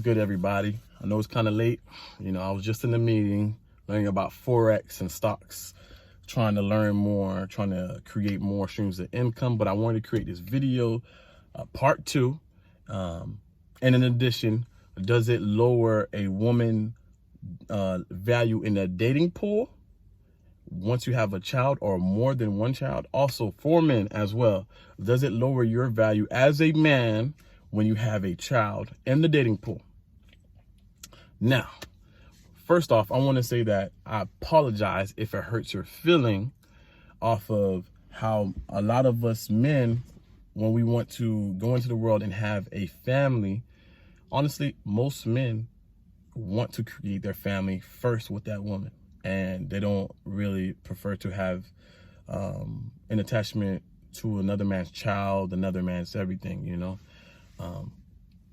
good, everybody? I know it's kind of late. I was just in a meeting learning about Forex and stocks, trying to learn more, trying to create more streams of income. But I wanted to create this video, part two. And in addition, does it lower a woman value in the dating pool once you have a child or more than one child? Also, for men as well, does it lower your value as a man when you have a child in the dating pool? Now, first off, I want to say that I apologize if it hurts your feeling off of how a lot of us men, when we want to go into the world and have a family, honestly, most men want to create their family first with that woman, and they don't really prefer to have an attachment to another man's child, another man's everything.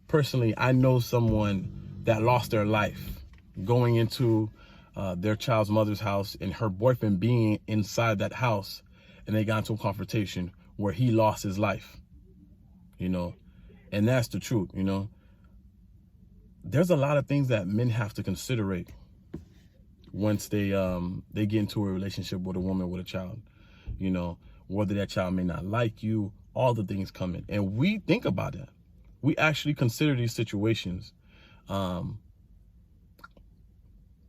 Personally, I know someone that lost their life going into their child's mother's house and her boyfriend being inside that house, and they got into a confrontation where he lost his life, and that's the truth. There's a lot of things that men have to consider once they get into a relationship with a woman with a child, whether that child may not like you, all the things come in, and we think about that. We actually consider these situations. And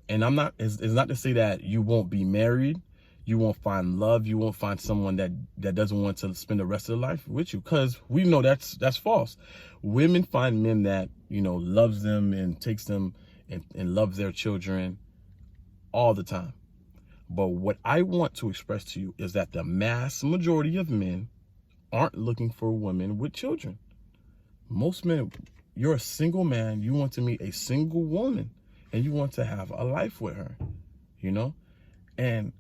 it's not to say that you won't be married, you won't find love, you won't find someone that doesn't want to spend the rest of their life with you, because we know that's false. Women find men that, loves them and takes them and loves their children all the time. But what I want to express to you is that the mass majority of men aren't looking for women with children. Most men, you're a single man, you want to meet a single woman and you want to have a life with her, and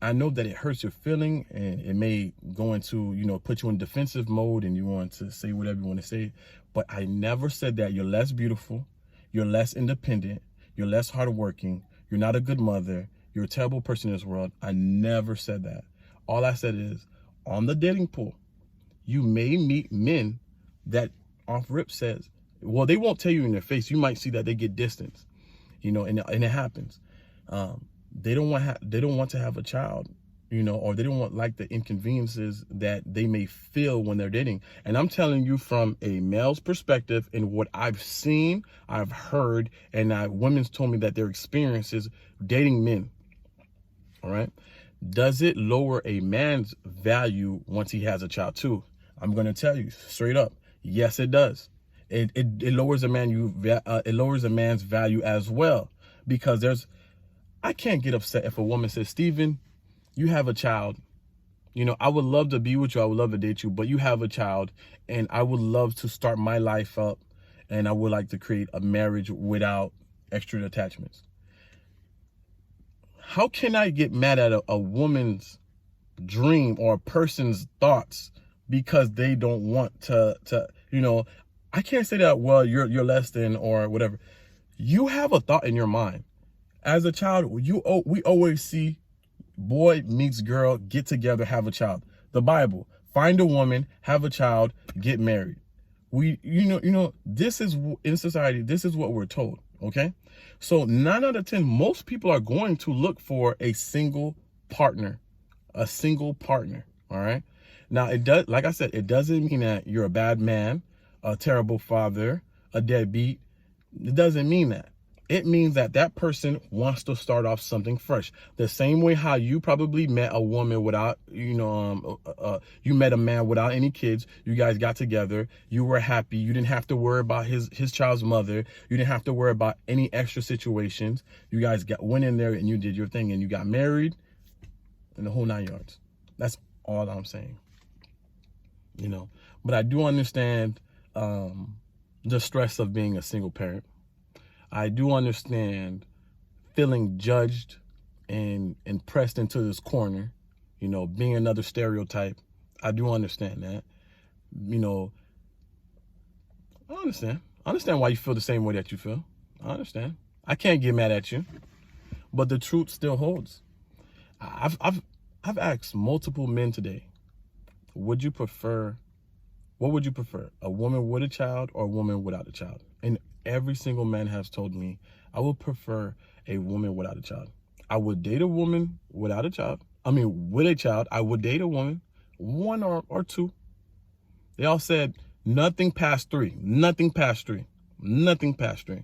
I know that it hurts your feeling and it may go into, put you in defensive mode and you want to say whatever you want to say. But I never said that you're less beautiful, you're less independent, you're less hardworking, you're not a good mother, you're a terrible person in this world. I never said that. All I said is, on the dating pool, you may meet men that off rip says, well, they won't tell you in their face. You might see that they get distance, and it happens. They don't want to have a child, or they don't want the inconveniences that they may feel when they're dating. And I'm telling you from a male's perspective and what I've seen, I've heard, and women's told me that their experiences dating men. All right. Does it lower a man's value once he has a child too? I'm going to tell you straight up. Yes, it does. It lowers it lowers a man's value as well, because I can't get upset if a woman says, Steven, you have a child. I would love to be with you. I would love to date you, but you have a child and I would love to start my life up and I would like to create a marriage without extra attachments. How can I get mad at a woman's dream or a person's thoughts because they don't want to I can't say that, well, you're less than or whatever. You have a thought in your mind. As a child, we always see boy meets girl, get together, have a child. The Bible, find a woman, have a child, get married. This is in society, this is what we're told, okay? So 9 out of 10, most people are going to look for a single partner, all right? Now, like I said, it doesn't mean that you're a bad man, a terrible father, a deadbeat. It doesn't mean that. It means that person wants to start off something fresh. The same way how you probably met a woman without, you met a man without any kids. You guys got together. You were happy. You didn't have to worry about his child's mother. You didn't have to worry about any extra situations. You guys went in there and you did your thing and you got married and the whole 9 yards. That's all I'm saying. But I do understand the stress of being a single parent. I do understand feeling judged and pressed into this corner, being another stereotype. I do understand that. I understand. I understand why you feel the same way that you feel. I understand. I can't get mad at you, but the truth still holds. I've asked multiple men today, what would you prefer, a woman with a child or a woman without a child? And every single man has told me, I would prefer a woman without a child. I would date a woman without a child. I mean, with a child. I would date a woman, one or two. They all said nothing past 3. Nothing past 3. Nothing past 3.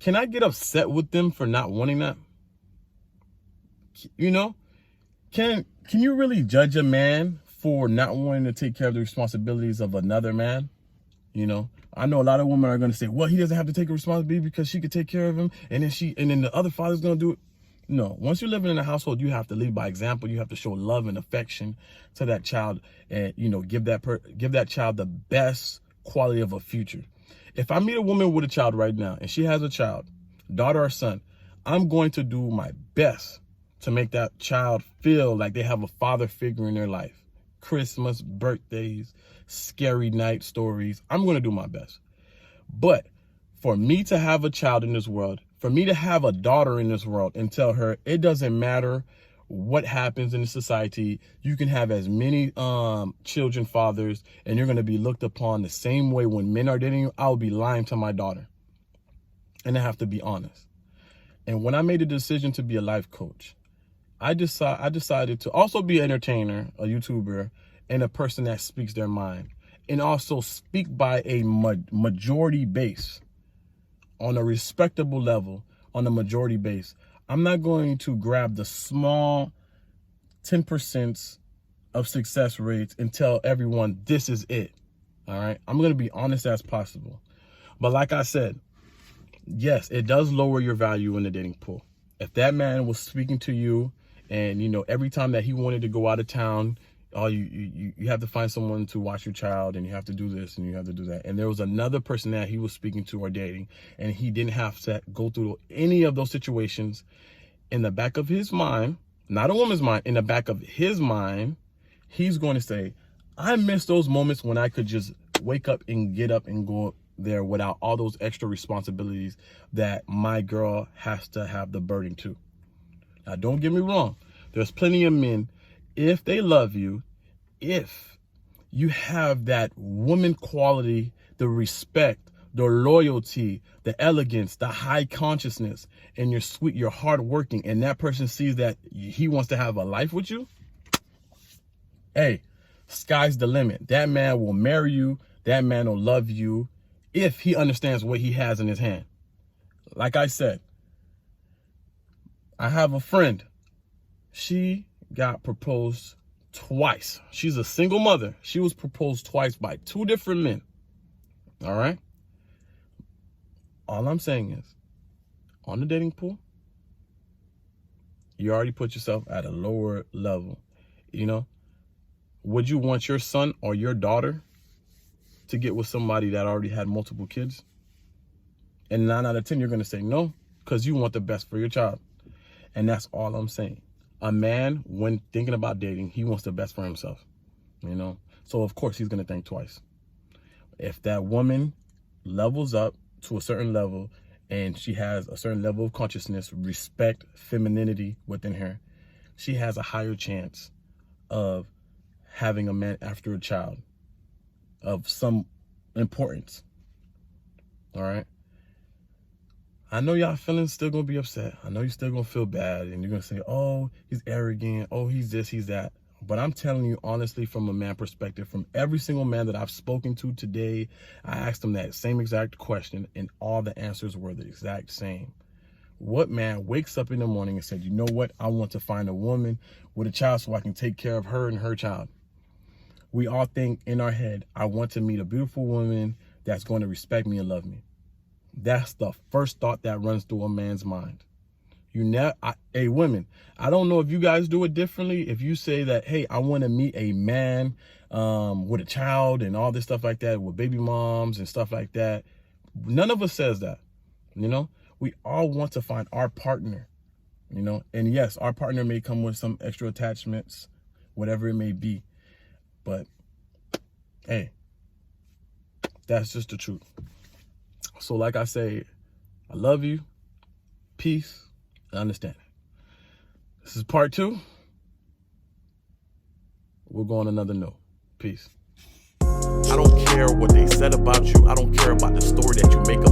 Can I get upset with them for not wanting that? You know, can you really judge a man for not wanting to take care of the responsibilities of another man? You know, I know a lot of women are going to say, well, he doesn't have to take a responsibility because she could take care of him, and then the other father's going to do it. No, once you're living in a household, you have to lead by example. You have to show love and affection to that child, and give that child the best quality of a future. If I meet a woman with a child right now and she has a child, daughter or son, I'm going to do my best to make that child feel like they have a father figure in their life. Christmas, birthdays, scary night stories. I'm going to do my best. But for me to have a child in this world, for me to have a daughter in this world and tell her it doesn't matter what happens in the society, you can have as many children, fathers, and you're going to be looked upon the same way when men are dating you, I'll be lying to my daughter. And I have to be honest. And when I made a decision to be a life coach, I decided to also be an entertainer, a YouTuber, and a person that speaks their mind, and also speak by a majority base, on a respectable level, on a majority base. I'm not going to grab the small 10% of success rates and tell everyone this is it. All right. I'm going to be honest as possible. But like I said, yes, it does lower your value in the dating pool. If that man was speaking to you and, every time that he wanted to go out of town, you have to find someone to watch your child, and you have to do this and you have to do that. And there was another person that he was speaking to or dating, and he didn't have to go through any of those situations. In the back of his mind, not a woman's mind, in the back of his mind, he's going to say, I miss those moments when I could just wake up and get up and go there without all those extra responsibilities that my girl has to have the burden to. Now, don't get me wrong. There's plenty of men, if they love you, if you have that woman quality, the respect, the loyalty, the elegance, the high consciousness, and you're sweet, you're hardworking, and that person sees that he wants to have a life with you, hey, sky's the limit. That man will marry you. That man will love you if he understands what he has in his hand. Like I said, I have a friend. She got proposed twice. She's a single mother. She was proposed twice by 2 different men. All right. All I'm saying is, on the dating pool, you already put yourself at a lower level. Would you want your son or your daughter to get with somebody that already had multiple kids? And 9 out of 10, you're going to say no, because you want the best for your child. And that's all I'm saying. A man, when thinking about dating, he wants the best for himself, So, of course, he's going to think twice. If that woman levels up to a certain level and she has a certain level of consciousness, respect, femininity within her, she has a higher chance of having a man after a child of some importance. All right. I know y'all feeling still going to be upset. I know you're still going to feel bad, and you're going to say, oh, he's arrogant. Oh, he's this, he's that. But I'm telling you honestly, from a man perspective, from every single man that I've spoken to today, I asked them that same exact question, and all the answers were the exact same. What man wakes up in the morning and said, you know what? I want to find a woman with a child so I can take care of her and her child. We all think in our head, I want to meet a beautiful woman that's going to respect me and love me. That's the first thought that runs through a man's mind. Hey, women, I don't know if you guys do it differently. If you say that, hey, I want to meet a man with a child and all this stuff like that, with baby moms and stuff like that. None of us says that, We all want to find our partner, And yes, our partner may come with some extra attachments, whatever it may be. But, hey, that's just the truth. So like I say, I love you, peace, and understanding. This is part 2. We'll go on another note. Peace. I don't care what they said about you. I don't care about the story that you make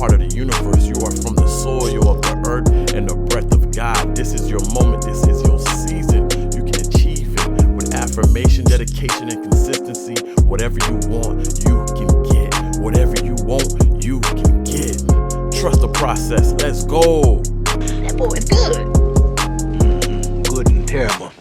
part of the universe. You are from the soil of the earth and the breath of God. This is your moment. This is your season. You can achieve it with affirmation, dedication, and consistency. Whatever you want, you can get. Whatever you want, you can get. Trust the process. Let's go. That boy is good. Good and terrible.